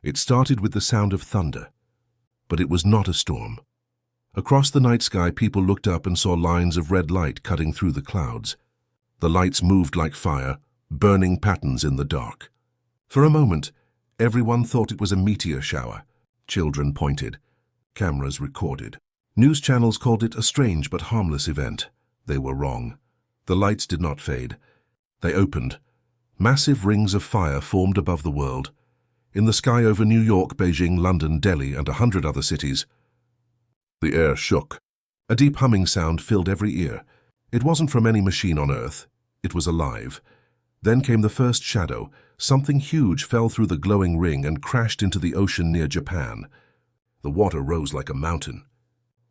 It started with the sound of thunder, but it was not a storm. Across the night sky, people looked up and saw lines of red light cutting through the clouds. The lights moved like fire, burning patterns in the dark. For a moment, everyone thought it was a meteor shower. Children pointed. Cameras recorded. News channels called it a strange but harmless event. They were wrong. The lights did not fade. They opened. Massive rings of fire formed above the world. In the sky over New York, Beijing, London, Delhi, and 100 other cities. The air shook. A deep humming sound filled every ear. It wasn't from any machine on Earth. It was alive. Then came the first shadow. Something huge fell through the glowing ring and crashed into the ocean near Japan. The water rose like a mountain.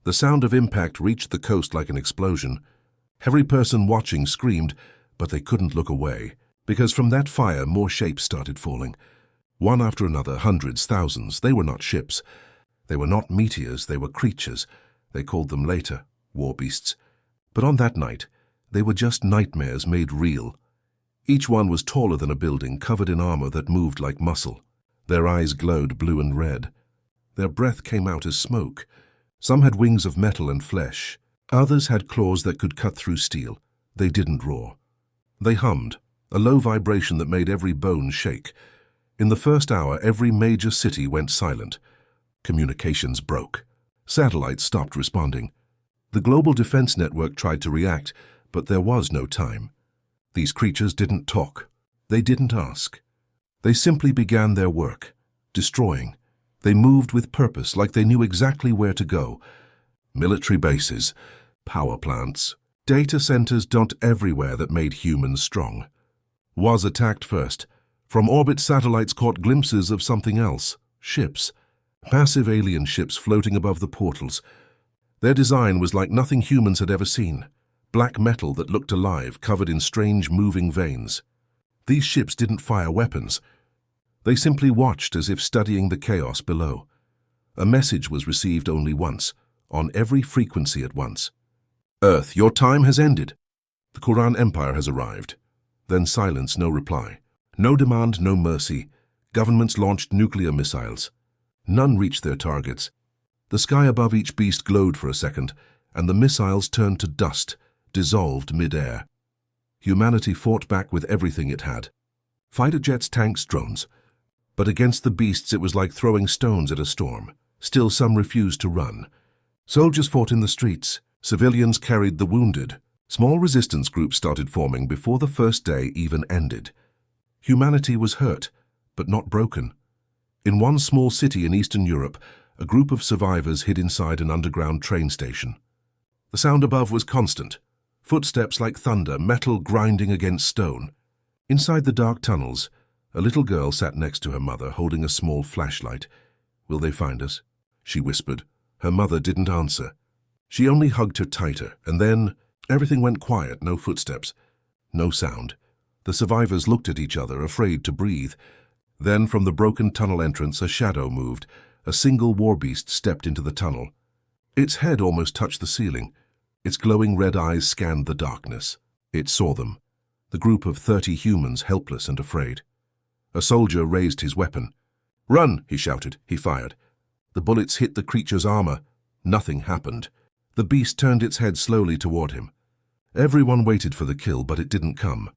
The sound of impact reached the coast like an explosion. Every person watching screamed, but they couldn't look away, because from that fire more shapes started falling. One after another, hundreds, thousands. They were not ships. They were not meteors, they were creatures. They called them later war beasts. But on that night, they were just nightmares made real. Each one was taller than a building, covered in armor that moved like muscle. Their eyes glowed blue and red. Their breath came out as smoke. Some had wings of metal and flesh. Others had claws that could cut through steel. They didn't roar. They hummed, a low vibration that made every bone shake. In the first hour, every major city went silent. Communications broke. Satellites stopped responding. The global defense network tried to react, but there was no time. These creatures didn't talk. They didn't ask. They simply began their work, destroying. They moved with purpose, like they knew exactly where to go. Military bases, power plants, data centers dot everywhere that made humans strong. Was attacked first. From orbit, satellites caught glimpses of something else. Ships. Massive alien ships floating above the portals. Their design was like nothing humans had ever seen. Black metal that looked alive, covered in strange moving veins. These ships didn't fire weapons. They simply watched as if studying the chaos below. A message was received only once, on every frequency at once. Earth, your time has ended. The Quran Empire has arrived. Then silence, no reply. No demand, no mercy. Governments launched nuclear missiles. None reached their targets. The sky above each beast glowed for a second, and the missiles turned to dust, dissolved mid-air. Humanity fought back with everything it had. Fighter jets, tanks, drones. But against the beasts it was like throwing stones at a storm. Still some refused to run. Soldiers fought in the streets. Civilians carried the wounded. Small resistance groups started forming before the first day even ended. Humanity was hurt, but not broken. In one small city in Eastern Europe, a group of survivors hid inside an underground train station. The sound above was constant. Footsteps like thunder, metal grinding against stone. Inside the dark tunnels, a little girl sat next to her mother, holding a small flashlight. "Will they find us?" she whispered. Her mother didn't answer. She only hugged her tighter, and then everything went quiet, no footsteps, no sound. The survivors looked at each other, afraid to breathe. Then from the broken tunnel entrance, a shadow moved. A single warbeast stepped into the tunnel. Its head almost touched the ceiling. Its glowing red eyes scanned the darkness. It saw them. The group of 30 humans, helpless and afraid. A soldier raised his weapon. "Run!" he shouted. He fired. The bullets hit the creature's armor. Nothing happened. The beast turned its head slowly toward him. Everyone waited for the kill, but it didn't come.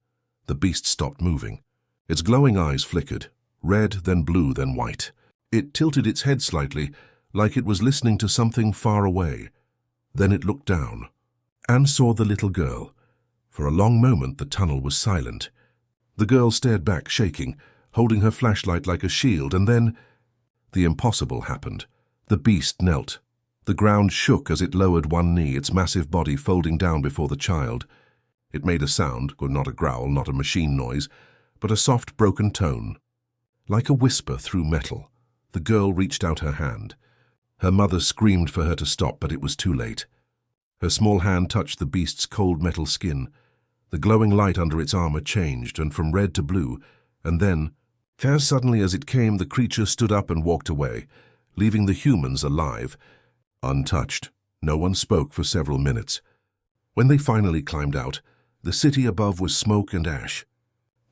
The beast stopped moving. Its glowing eyes flickered, red, then blue, then white. It tilted its head slightly, like it was listening to something far away. Then it looked down and saw the little girl. For a long moment the tunnel was silent. The girl stared back, shaking, holding her flashlight like a shield, and then the impossible happened. The beast knelt. The ground shook as it lowered one knee, its massive body folding down before the child. It made a sound, not a growl, not a machine noise, but a soft, broken tone. Like a whisper through metal, the girl reached out her hand. Her mother screamed for her to stop, but it was too late. Her small hand touched the beast's cold metal skin. The glowing light under its armor changed, and from red to blue, and then, as suddenly as it came, the creature stood up and walked away, leaving the humans alive, untouched. No one spoke for several minutes. When they finally climbed out, the city above was smoke and ash.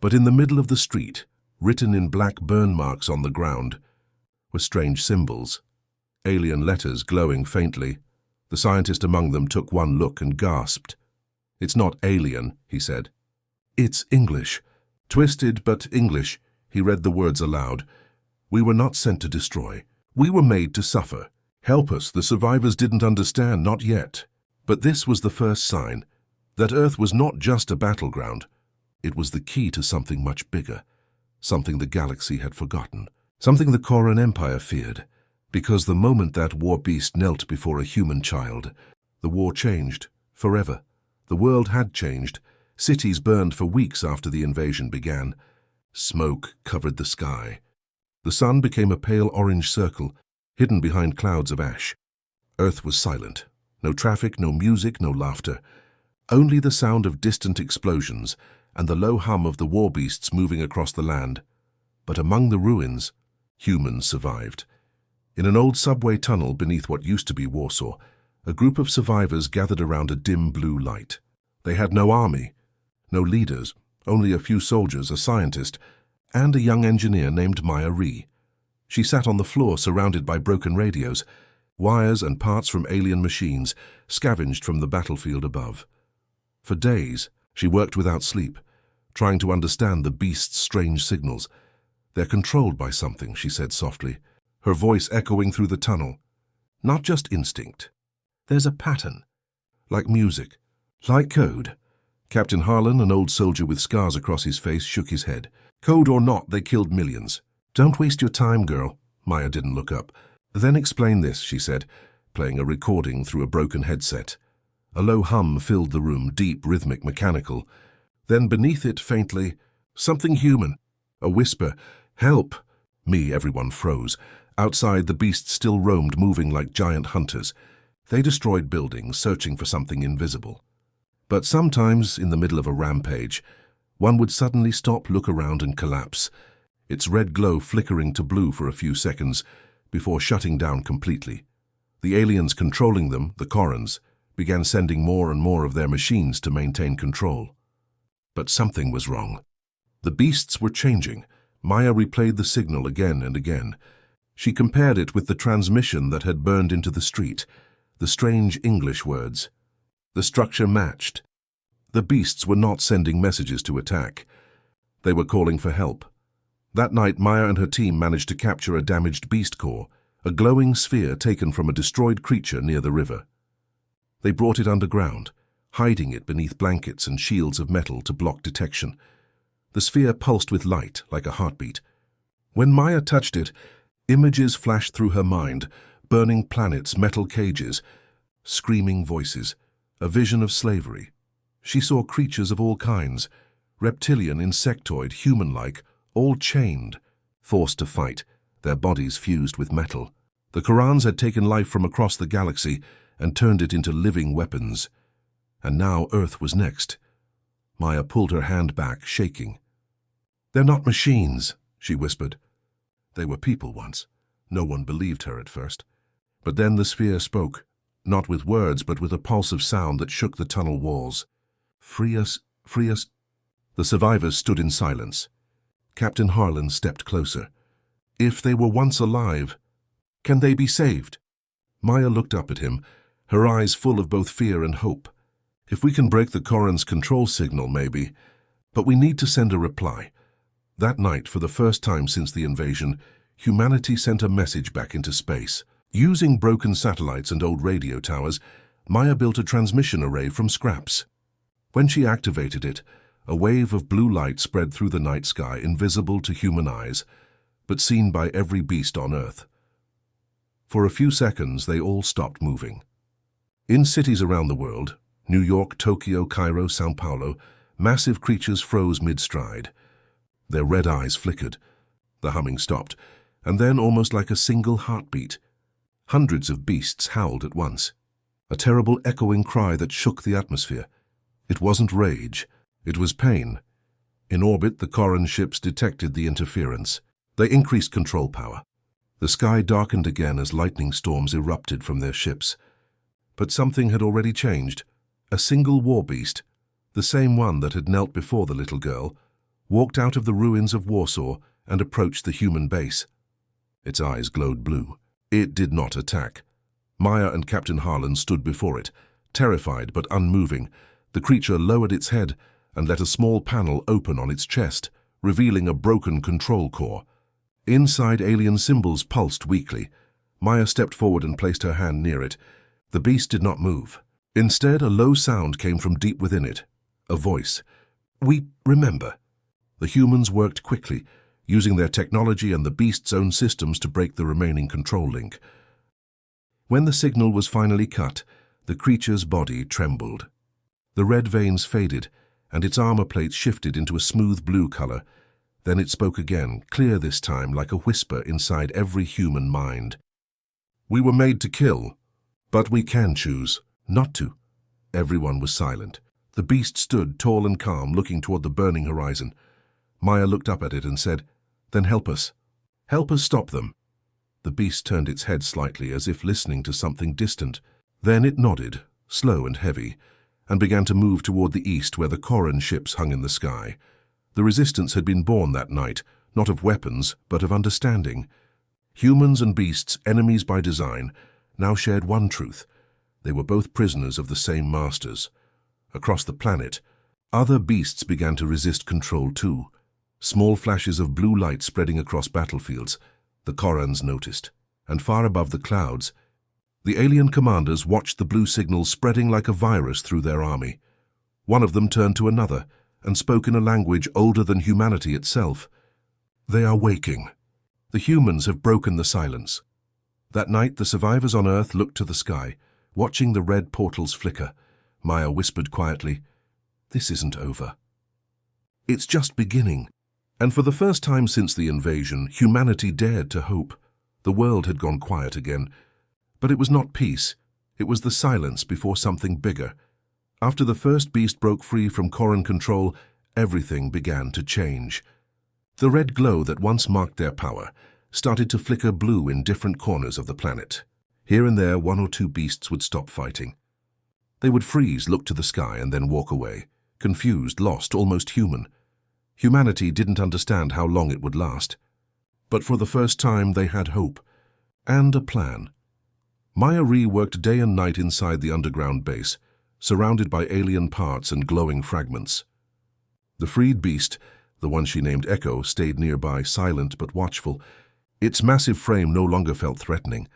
But in the middle of the street, written in black burn marks on the ground, were strange symbols, alien letters glowing faintly. The scientist among them took one look and gasped. "It's not alien," he said. "It's English. Twisted but English." He read the words aloud. "We were not sent to destroy. We were made to suffer. Help us." The survivors didn't understand, not yet. But this was the first sign that Earth was not just a battleground. It was the key to something much bigger, something the galaxy had forgotten, something the Koran Empire feared. Because the moment that war beast knelt before a human child, the war changed, forever. The world had changed. Cities burned for weeks after the invasion began. Smoke covered the sky. The sun became a pale orange circle, hidden behind clouds of ash. Earth was silent. No traffic, no music, no laughter. Only the sound of distant explosions and the low hum of the war beasts moving across the land. But among the ruins, humans survived. In an old subway tunnel beneath what used to be Warsaw, a group of survivors gathered around a dim blue light. They had no army, no leaders, only a few soldiers, a scientist, and a young engineer named Maya Ree. She sat on the floor surrounded by broken radios, wires and parts from alien machines scavenged from the battlefield above. For days, she worked without sleep, trying to understand the beast's strange signals. "They're controlled by something," she said softly, her voice echoing through the tunnel. "Not just instinct. There's a pattern. Like music. Like code." Captain Harlan, an old soldier with scars across his face, shook his head. "Code or not, they killed millions. Don't waste your time, girl." Maya didn't look up. "Then explain this," she said, playing a recording through a broken headset. A low hum filled the room, deep, rhythmic, mechanical. Then beneath it, faintly, something human. A whisper, "Help!" Everyone froze. Outside, the beasts still roamed, moving like giant hunters. They destroyed buildings, searching for something invisible. But sometimes, in the middle of a rampage, one would suddenly stop, look around, and collapse, its red glow flickering to blue for a few seconds before shutting down completely. The aliens controlling them, the Korans, began sending more and more of their machines to maintain control. But something was wrong. The beasts were changing. Maya replayed the signal again and again. She compared it with the transmission that had burned into the street, the strange English words. The structure matched. The beasts were not sending messages to attack. They were calling for help. That night, Maya and her team managed to capture a damaged beast core, a glowing sphere taken from a destroyed creature near the river. They brought it underground, hiding it beneath blankets and shields of metal to block detection. The sphere pulsed with light, like a heartbeat. When Maya touched it, images flashed through her mind, burning planets, metal cages, screaming voices, a vision of slavery. She saw creatures of all kinds, reptilian, insectoid, human-like, all chained, forced to fight, their bodies fused with metal. The Korans had taken life from across the galaxy and turned it into living weapons. And now Earth was next. Maya pulled her hand back, shaking. "They're not machines," she whispered. "They were people once." No one believed her at first. But then the sphere spoke, not with words, but with a pulse of sound that shook the tunnel walls. "Free us, free us." The survivors stood in silence. Captain Harlan stepped closer. "If they were once alive, can they be saved?" Maya looked up at him, her eyes full of both fear and hope. "If we can break the Koran's control signal, maybe. But we need to send a reply." That night, for the first time since the invasion, humanity sent a message back into space. Using broken satellites and old radio towers, Maya built a transmission array from scraps. When she activated it, a wave of blue light spread through the night sky, invisible to human eyes, but seen by every beast on Earth. For a few seconds, they all stopped moving. In cities around the world, New York, Tokyo, Cairo, São Paulo, massive creatures froze mid-stride. Their red eyes flickered. The humming stopped, and then, almost like a single heartbeat, hundreds of beasts howled at once. A terrible echoing cry that shook the atmosphere. It wasn't rage, it was pain. In orbit, the Koran ships detected the interference. They increased control power. The sky darkened again as lightning storms erupted from their ships. But something had already changed. A single war beast, the same one that had knelt before the little girl, walked out of the ruins of Warsaw and approached the human base. Its eyes glowed blue. It did not attack. Maya and Captain Harlan stood before it, terrified but unmoving. The creature lowered its head and let a small panel open on its chest, revealing a broken control core. Inside, alien symbols pulsed weakly. Maya stepped forward and placed her hand near it. The beast did not move. Instead, a low sound came from deep within it. A voice. "We remember." The humans worked quickly, using their technology and the beast's own systems to break the remaining control link. When the signal was finally cut, the creature's body trembled. The red veins faded, and its armor plate shifted into a smooth blue color. Then it spoke again, clear this time, like a whisper inside every human mind. "We were made to kill, but we can choose not to." Everyone was silent. The beast stood tall and calm, looking toward the burning horizon. Maya looked up at it and said, "Then help us. Help us stop them." The beast turned its head slightly, as if listening to something distant. Then it nodded, slow and heavy, and began to move toward the east where the Corran ships hung in the sky. The resistance had been born that night, not of weapons, but of understanding. Humans and beasts, enemies by design, now shared one truth. They were both prisoners of the same masters. Across the planet, other beasts began to resist control too. Small flashes of blue light spreading across battlefields, the Corrans noticed. And far above the clouds, the alien commanders watched the blue signals spreading like a virus through their army. One of them turned to another and spoke in a language older than humanity itself. "They are waking. The humans have broken the silence." That night, the survivors on Earth looked to the sky, watching the red portals flicker. Maya whispered quietly, "This isn't over. It's just beginning." And for the first time since the invasion, humanity dared to hope. The world had gone quiet again. But it was not peace. It was the silence before something bigger. After the first beast broke free from Corran control, everything began to change. The red glow that once marked their power started to flicker blue in different corners of the planet. Here and there, one or two beasts would stop fighting. They would freeze, look to the sky, and then walk away, confused, lost, almost human. Humanity didn't understand how long it would last. But for the first time, they had hope and a plan. Maya worked day and night inside the underground base, surrounded by alien parts and glowing fragments. The freed beast, the one she named Echo, stayed nearby, silent but watchful. Its massive frame no longer felt threatening.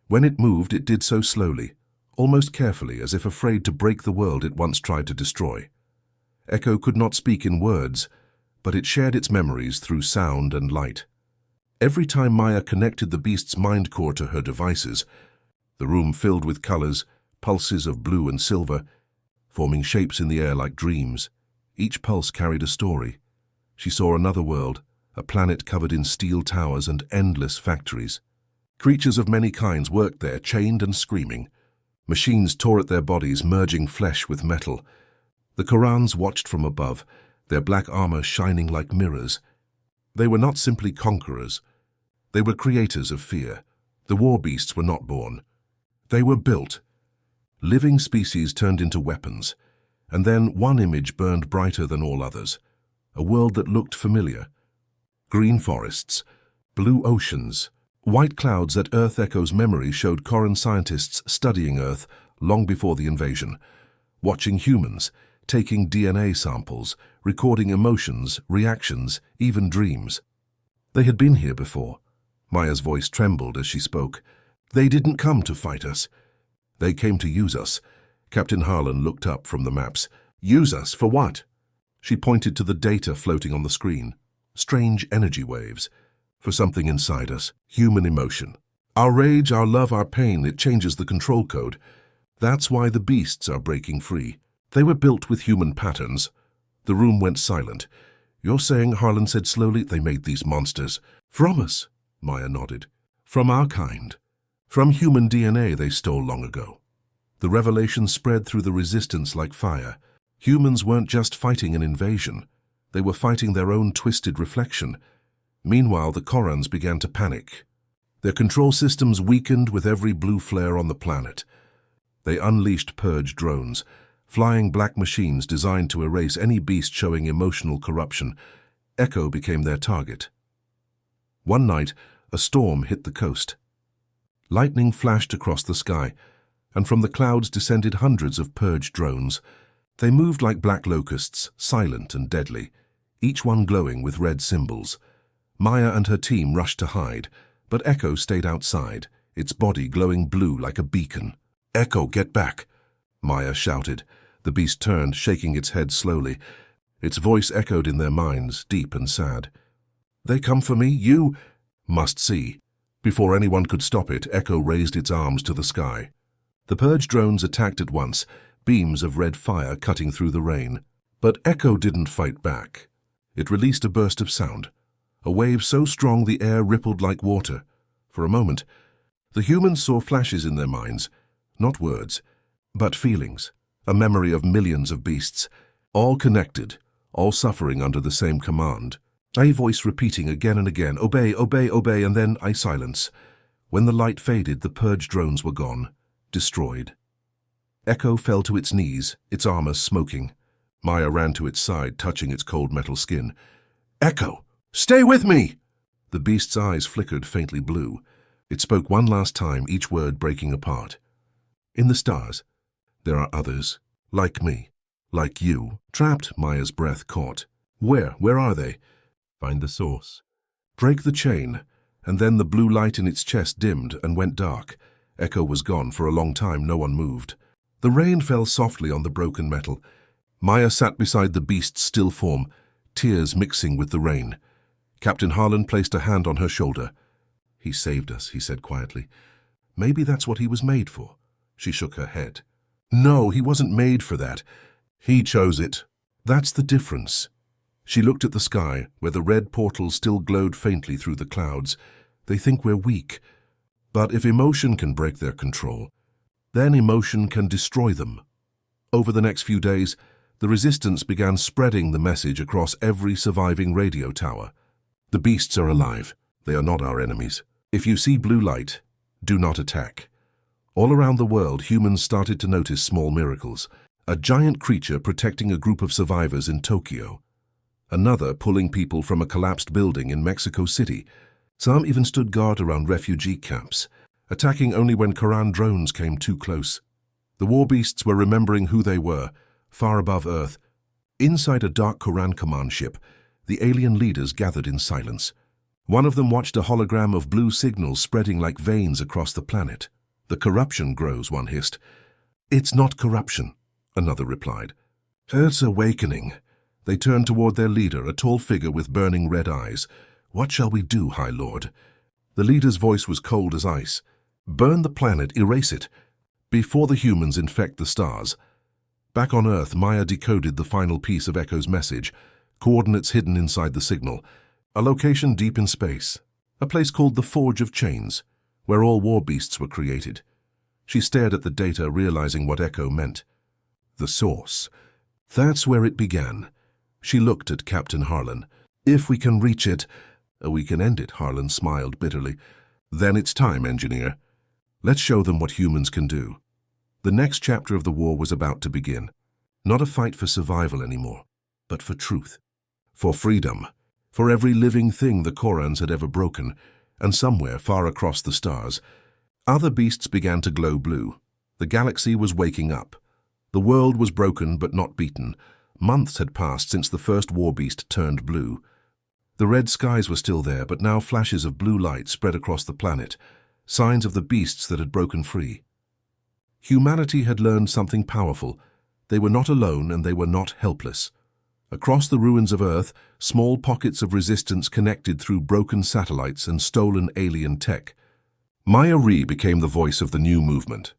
When it moved, it did so slowly, almost carefully, as if afraid to break the world it once tried to destroy. Echo could not speak in words, but it shared its memories through sound and light. Every time Maya connected the beast's mind core to her devices, the room filled with colors, pulses of blue and silver, forming shapes in the air like dreams. Each pulse carried a story. She saw another world, a planet covered in steel towers and endless factories. Creatures of many kinds worked there, chained and screaming. Machines tore at their bodies, merging flesh with metal. The Corrans watched from above, their black armor shining like mirrors. They were not simply conquerors. They were creators of fear. The war beasts were not born. They were built. Living species turned into weapons. And then one image burned brighter than all others. A world that looked familiar. Green forests, blue oceans, white clouds that Earth Echo's memory showed Corran scientists studying Earth long before the invasion, watching humans, taking DNA samples, recording emotions, reactions, even dreams. They had been here before. Maya's voice trembled as she spoke. "They didn't come to fight us. They came to use us." Captain Harlan looked up from the maps. "Use us for what?" She pointed to the data floating on the screen. Strange energy waves. For something inside us, human emotion. Our rage, our love, our pain, it changes the control code. That's why the beasts are breaking free. They were built with human patterns. The room went silent. "You're saying," Harlan said slowly, "they made these monsters from us?" Maya nodded. "From our kind. From human DNA they stole long ago." The revelation spread through the resistance like fire. Humans weren't just fighting an invasion. They were fighting their own twisted reflection. Meanwhile, the Corrans began to panic. Their control systems weakened with every blue flare on the planet. They unleashed purge drones, flying black machines designed to erase any beast showing emotional corruption. Echo became their target. One night, A storm hit the coast. Lightning flashed across the sky, and from the clouds descended hundreds of purge drones. They moved like black locusts, silent and deadly, each one glowing with red symbols. Maya and her team rushed to hide, but Echo stayed outside, its body glowing blue like a beacon. "Echo, get back!" Maya shouted. The beast turned, shaking its head slowly. Its voice echoed in their minds, deep and sad. "They come for me? You must see." Before anyone could stop it, Echo raised its arms to the sky. The purge drones attacked at once, beams of red fire cutting through the rain. But Echo didn't fight back. It released a burst of sound, a wave so strong the air rippled like water. For a moment, the humans saw flashes in their minds, not words, but feelings, a memory of millions of beasts, all connected, all suffering under the same command. A voice repeating again and again, "Obey, obey, obey," and then a silence. When the light faded, the purge drones were gone, destroyed. Echo fell to its knees, its armor smoking. Maya ran to its side, touching its cold metal skin. "Echo, stay with me!" The beast's eyes flickered faintly blue. It spoke one last time, each word breaking apart. "In the stars, there are others, like me, like you." Trapped, Maya's breath caught. Where are they?" "Find the source. Break the chain." And then the blue light in its chest dimmed and went dark. Echo was gone. For a long time, no one moved. The rain fell softly on the broken metal. Maya sat beside the beast's still form, tears mixing with the rain. Captain Harlan placed a hand on her shoulder. "He saved us," he said quietly. "Maybe that's what he was made for." She shook her head. "No, he wasn't made for that. He chose it. That's the difference." She looked at the sky, where the red portals still glowed faintly through the clouds. "They think we're weak. But if emotion can break their control, then emotion can destroy them." Over the next few days, the resistance began spreading the message across every surviving radio tower. "The beasts are alive. They are not our enemies. If you see blue light, do not attack." All around the world, humans started to notice small miracles. A giant creature protecting a group of survivors in Tokyo. Another pulling people from a collapsed building in Mexico City. Some even stood guard around refugee camps, attacking only when Koran drones came too close. The war beasts were remembering who they were, far above Earth. Inside a dark Koran command ship, the alien leaders gathered in silence. One of them watched a hologram of blue signals spreading like veins across the planet. "The corruption grows," one hissed. "It's not corruption," another replied. "It's awakening." They turned toward their leader, a tall figure with burning red eyes. "What shall we do, High Lord?" The leader's voice was cold as ice. "Burn the planet, erase it, before the humans infect the stars." Back on Earth, Maya decoded the final piece of Echo's message, coordinates hidden inside the signal. A location deep in space, a place called the Forge of Chains, where all war beasts were created. She stared at the data, realizing what Echo meant. The source. That's where it began. She looked at Captain Harlan. "If we can reach it, we can end it," Harlan smiled bitterly. "Then it's time, engineer. Let's show them what humans can do." The next chapter of the war was about to begin. Not a fight for survival anymore, but for truth, for freedom, for every living thing the Korans had ever broken, and somewhere far across the stars, other beasts began to glow blue. The galaxy was waking up. The world was broken but not beaten. Months had passed since the first war beast turned blue. The red skies were still there, but now flashes of blue light spread across the planet, signs of the beasts that had broken free. Humanity had learned something powerful. They were not alone and they were not helpless. Across the ruins of Earth, small pockets of resistance connected through broken satellites and stolen alien tech. Maya Ree became the voice of the new movement.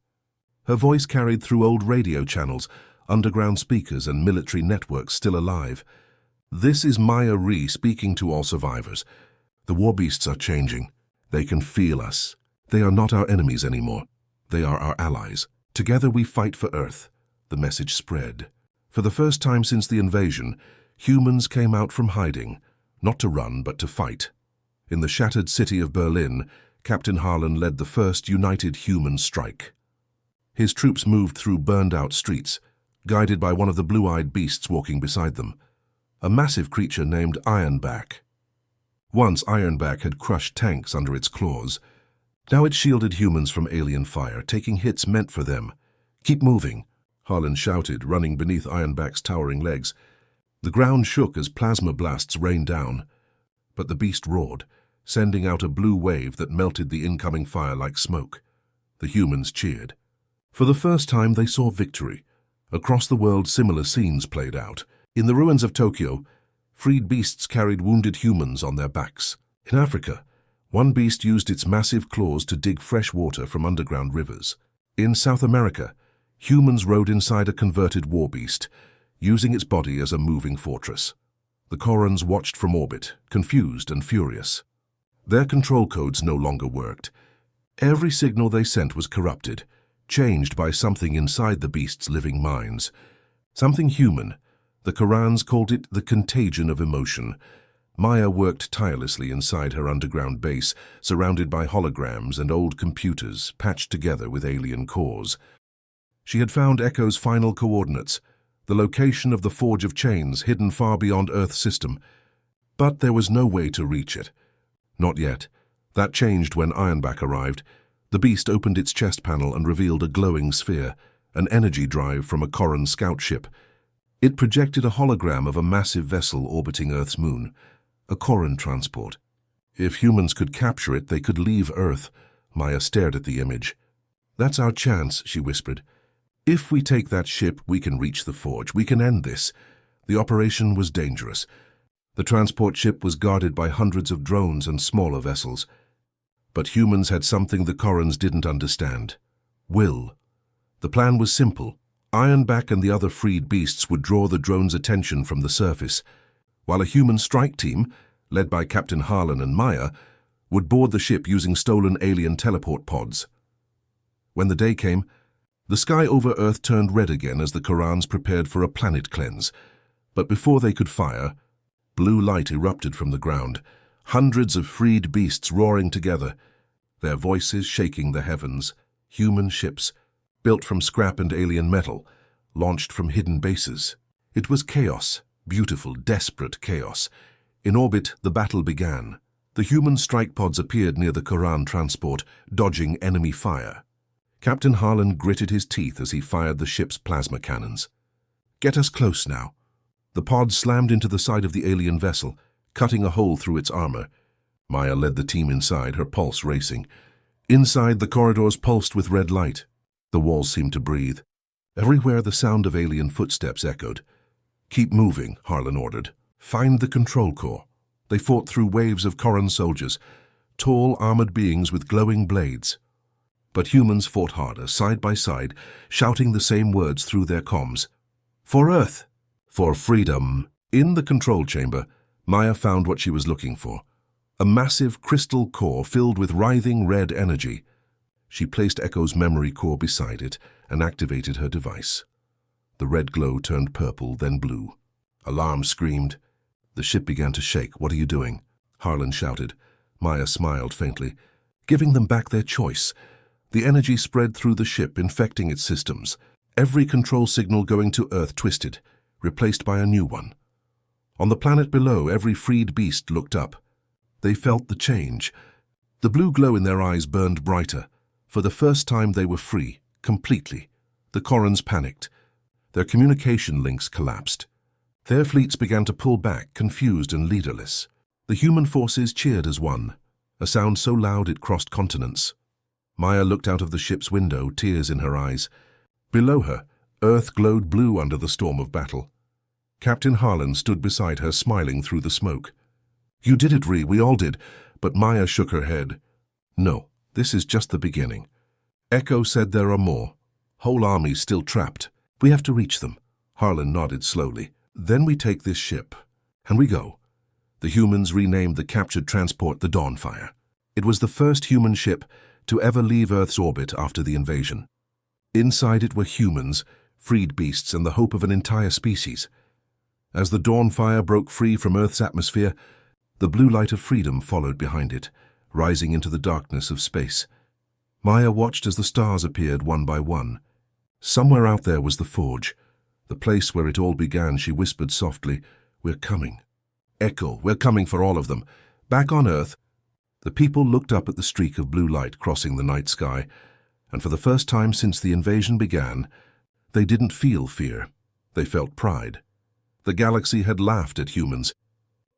Her voice carried through old radio channels, underground speakers and military networks still alive. "This is Maya Ree speaking to all survivors. The war beasts are changing. They can feel us. They are not our enemies anymore. They are our allies. Together we fight for Earth." The message spread. For the first time since the invasion, humans came out from hiding, not to run but to fight. In the shattered city of Berlin, Captain Harlan led the first united human strike. His troops moved through burned-out streets, guided by one of the blue-eyed beasts walking beside them, a massive creature named Ironback. Once Ironback had crushed tanks under its claws. Now it shielded humans from alien fire, taking hits meant for them. "Keep moving," Harlan shouted, running beneath Ironback's towering legs. The ground shook as plasma blasts rained down, but the beast roared, sending out a blue wave that melted the incoming fire like smoke. The humans cheered. For the first time they saw victory. Across the world similar scenes played out. In the ruins of Tokyo, freed beasts carried wounded humans on their backs. In Africa, one beast used its massive claws to dig fresh water from underground rivers. In South America, humans rode inside a converted war beast, using its body as a moving fortress. The Korans watched from orbit, confused and furious. Their control codes no longer worked. Every signal they sent was corrupted, changed by something inside the beast's living minds. Something human. The Korans called it the contagion of emotion. Maya worked tirelessly inside her underground base, surrounded by holograms and old computers patched together with alien cores. She had found Echo's final coordinates, the location of the Forge of Chains hidden far beyond Earth's system. But there was no way to reach it. Not yet. That changed when Ironback arrived. The beast opened its chest panel and revealed a glowing sphere, an energy drive from a Koran scout ship. It projected a hologram of a massive vessel orbiting Earth's moon, a Koran transport. If humans could capture it, they could leave Earth. Maya stared at the image. "That's our chance," she whispered. "If we take that ship, we can reach the forge. We can end this." The operation was dangerous. The transport ship was guarded by hundreds of drones and smaller vessels. But humans had something the Korans didn't understand: will. The plan was simple. Ironback and the other freed beasts would draw the drone's attention from the surface, while a human strike team, led by Captain Harlan and Maya, would board the ship using stolen alien teleport pods. When the day came, the sky over Earth turned red again as the Korans prepared for a planet cleanse. But before they could fire, blue light erupted from the ground, hundreds of freed beasts roaring together, their voices shaking the heavens. Human ships, built from scrap and alien metal, launched from hidden bases. It was chaos, beautiful, desperate chaos. In orbit, the battle began. The human strike pods appeared near the Koran transport, dodging enemy fire. Captain Harlan gritted his teeth as he fired the ship's plasma cannons. "Get us close now." The pods slammed into the side of the alien vessel, cutting a hole through its armor. Maya led the team inside, her pulse racing. Inside, the corridors pulsed with red light. The walls seemed to breathe. Everywhere the sound of alien footsteps echoed. "Keep moving," Harlan ordered. "Find the control core." They fought through waves of Koran soldiers, tall, armored beings with glowing blades. But humans fought harder, side by side, shouting the same words through their comms. "For Earth! For freedom!" In the control chamber, Maya found what she was looking for: a massive crystal core filled with writhing red energy. She placed Echo's memory core beside it and activated her device. The red glow turned purple, then blue. Alarm screamed. The ship began to shake. "What are you doing?" Harlan shouted. Maya smiled faintly, giving them back their choice. The energy spread through the ship, infecting its systems. Every control signal going to Earth twisted, replaced by a new one. On the planet below, every freed beast looked up. They felt the change. The blue glow in their eyes burned brighter. For the first time they were free, completely. The Korans panicked. Their communication links collapsed. Their fleets began to pull back, confused and leaderless. The human forces cheered as one, a sound so loud it crossed continents. Maya looked out of the ship's window, tears in her eyes. Below her, Earth glowed blue under the storm of battle. Captain Harlan stood beside her, smiling through the smoke. "You did it, Ree, we all did." But Maya shook her head. "No, this is just the beginning. Echo said there are more. Whole armies still trapped. We have to reach them." Harlan nodded slowly. "Then we take this ship, and we go." The humans renamed the captured transport the Dawnfire. It was the first human ship to ever leave Earth's orbit after the invasion. Inside it were humans, freed beasts, and the hope of an entire species. As the Dawnfire broke free from Earth's atmosphere, the blue light of freedom followed behind it, rising into the darkness of space. Maya watched as the stars appeared one by one. Somewhere out there was the forge, the place where it all began. She whispered softly, "We're coming. Echo, we're coming for all of them." Back on Earth, the people looked up at the streak of blue light crossing the night sky, and for the first time since the invasion began, they didn't feel fear. They felt pride. The galaxy had laughed at humans,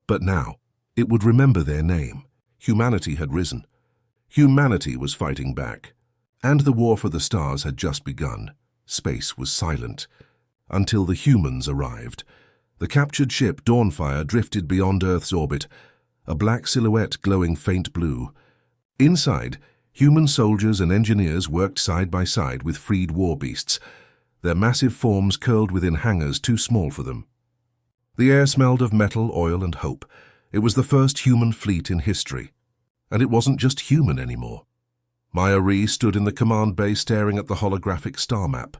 but now it would remember their name. Humanity had risen. Humanity was fighting back, and the war for the stars had just begun. Space was silent until the humans arrived. The captured ship Dawnfire drifted beyond Earth's orbit, a black silhouette glowing faint blue. Inside, human soldiers and engineers worked side by side with freed war beasts, their massive forms curled within hangars too small for them. The air smelled of metal, oil, and hope. It was the first human fleet in history. And it wasn't just human anymore. Maya Ree stood in the command bay staring at the holographic star map.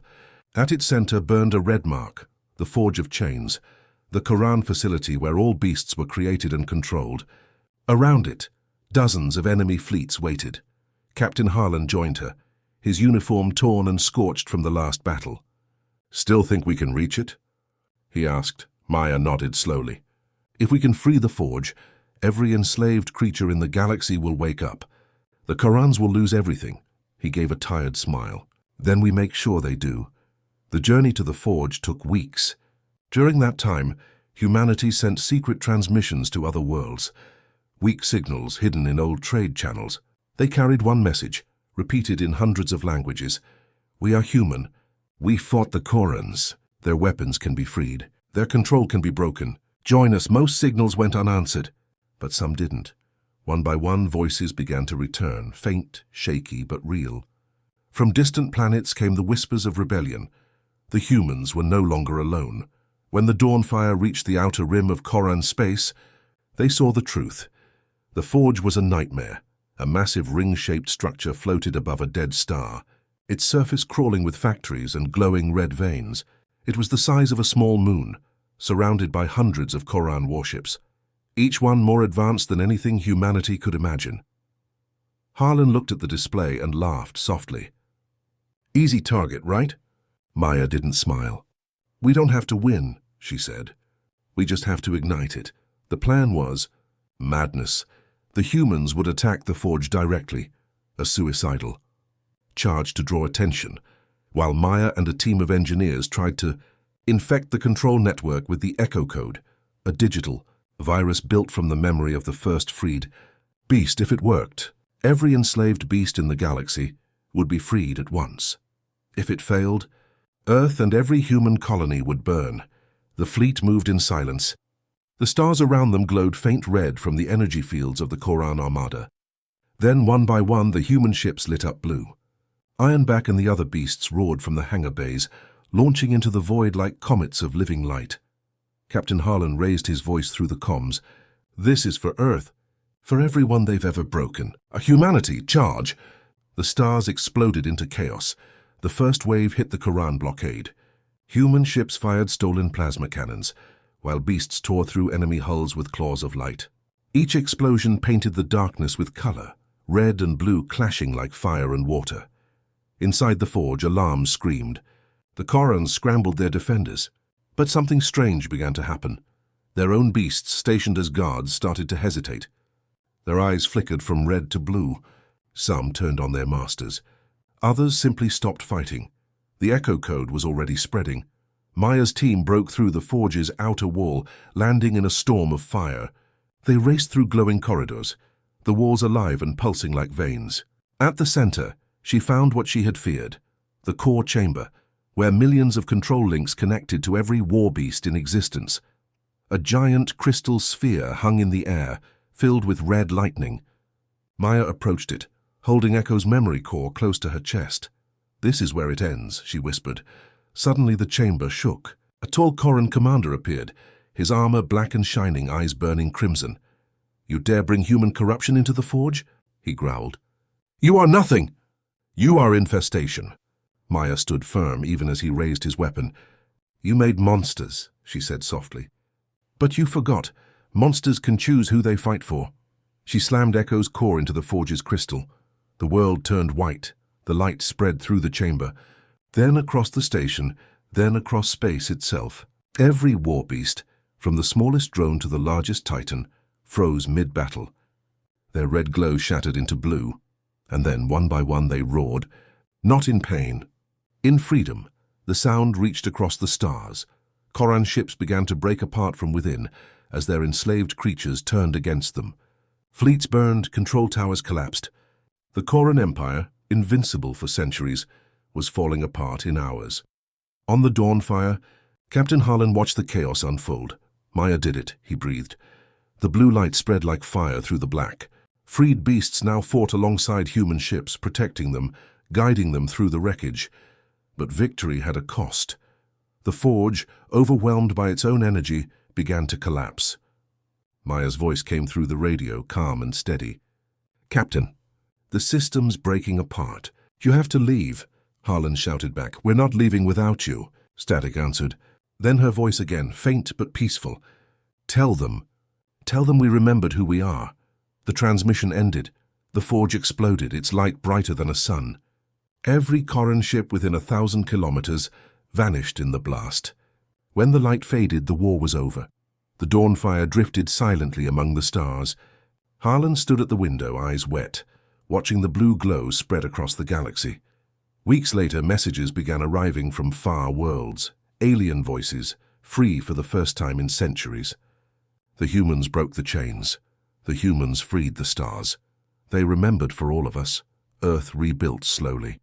At its center burned a red mark, the Forge of Chains, the Quran facility where all beasts were created and controlled. Around it, dozens of enemy fleets waited. Captain Harlan joined her, his uniform torn and scorched from the last battle. "Still think we can reach it?" he asked. Maya nodded slowly. "If we can free the Forge, every enslaved creature in the galaxy will wake up. The Korans will lose everything." He gave a tired smile. "Then we make sure they do." The journey to the Forge took weeks. During that time, humanity sent secret transmissions to other worlds, weak signals hidden in old trade channels. They carried one message, repeated in hundreds of languages. "We are human. We fought the Korans. Their weapons can be freed. Their control can be broken. Join us." Most signals went unanswered, but some didn't. One by one, voices began to return, faint, shaky, but real. From distant planets came the whispers of rebellion. The humans were no longer alone. When the Dawnfire reached the outer rim of Koran space, they saw the truth. The Forge was a nightmare. A massive ring-shaped structure floated above a dead star, its surface crawling with factories and glowing red veins. It was the size of a small moon, surrounded by hundreds of Koran warships, each one more advanced than anything humanity could imagine. Harlan looked at the display and laughed softly. "Easy target, right?" Maya didn't smile. "We don't have to win," she said. "We just have to ignite it." The plan was madness. The humans would attack the Forge directly, a suicidal charge to draw attention, while Maya and a team of engineers tried to infect the control network with the Echo Code, a digital virus built from the memory of the first freed beast. If it worked, every enslaved beast in the galaxy would be freed at once. If it failed, Earth and every human colony would burn. The fleet moved in silence. The stars around them glowed faint red from the energy fields of the Koran Armada. Then, one by one, the human ships lit up blue. Ironback and the other beasts roared from the hangar bays, launching into the void like comets of living light. Captain Harlan raised his voice through the comms. "This is for Earth, for everyone they've ever broken. A humanity charge!" The stars exploded into chaos. The first wave hit the Koran blockade. Human ships fired stolen plasma cannons, while beasts tore through enemy hulls with claws of light. Each explosion painted the darkness with color, red and blue clashing like fire and water. Inside the Forge, alarms screamed. The Korans scrambled their defenders. But something strange began to happen. Their own beasts, stationed as guards, started to hesitate. Their eyes flickered from red to blue. Some turned on their masters. Others simply stopped fighting. The Echo Code was already spreading. Maya's team broke through the Forge's outer wall, landing in a storm of fire. They raced through glowing corridors, the walls alive and pulsing like veins. At the center, she found what she had feared, the core chamber, where millions of control links connected to every war beast in existence. A giant crystal sphere hung in the air, filled with red lightning. Maya approached it, holding Echo's memory core close to her chest. "This is where it ends," she whispered. Suddenly the chamber shook. A tall Koran commander appeared, his armor black and shining, eyes burning crimson. "You dare bring human corruption into the Forge?" he growled. "You are nothing! You are infestation." Maya stood firm even as he raised his weapon. "You made monsters," she said softly. "But you forgot. Monsters can choose who they fight for." She slammed Echo's core into the Forge's crystal. The world turned white. The light spread through the chamber, then across the station, then across space itself. Every war beast, from the smallest drone to the largest titan, froze mid-battle. Their red glow shattered into blue, and then one by one they roared, not in pain, in freedom. The sound reached across the stars. Koran ships began to break apart from within as their enslaved creatures turned against them. Fleets burned, control towers collapsed. The Koran Empire, invincible for centuries, was falling apart in hours. On the Dawnfire, Captain Harlan watched the chaos unfold. Maya did it, he breathed. The blue light spread like fire through the black. Freed beasts now fought alongside human ships, protecting them, guiding them through the wreckage. But victory had a cost. The forge, overwhelmed by its own energy, began to collapse. Maya's voice came through the radio, calm and steady. "Captain, the system's breaking apart. You have to leave," Harlan shouted back. "We're not leaving without you," Static answered. Then her voice again, faint but peaceful. Tell them we remembered who we are." The transmission ended. The forge exploded, its light brighter than a sun. Every Koran ship within 1,000 kilometers vanished in the blast. When the light faded, the war was over. The Dawnfire drifted silently among the stars. Harlan stood at the window, eyes wet, watching the blue glow spread across the galaxy. Weeks later, messages began arriving from far worlds, alien voices, free for the first time in centuries. The humans broke the chains. The humans freed the stars. They remembered for all of us. Earth rebuilt slowly.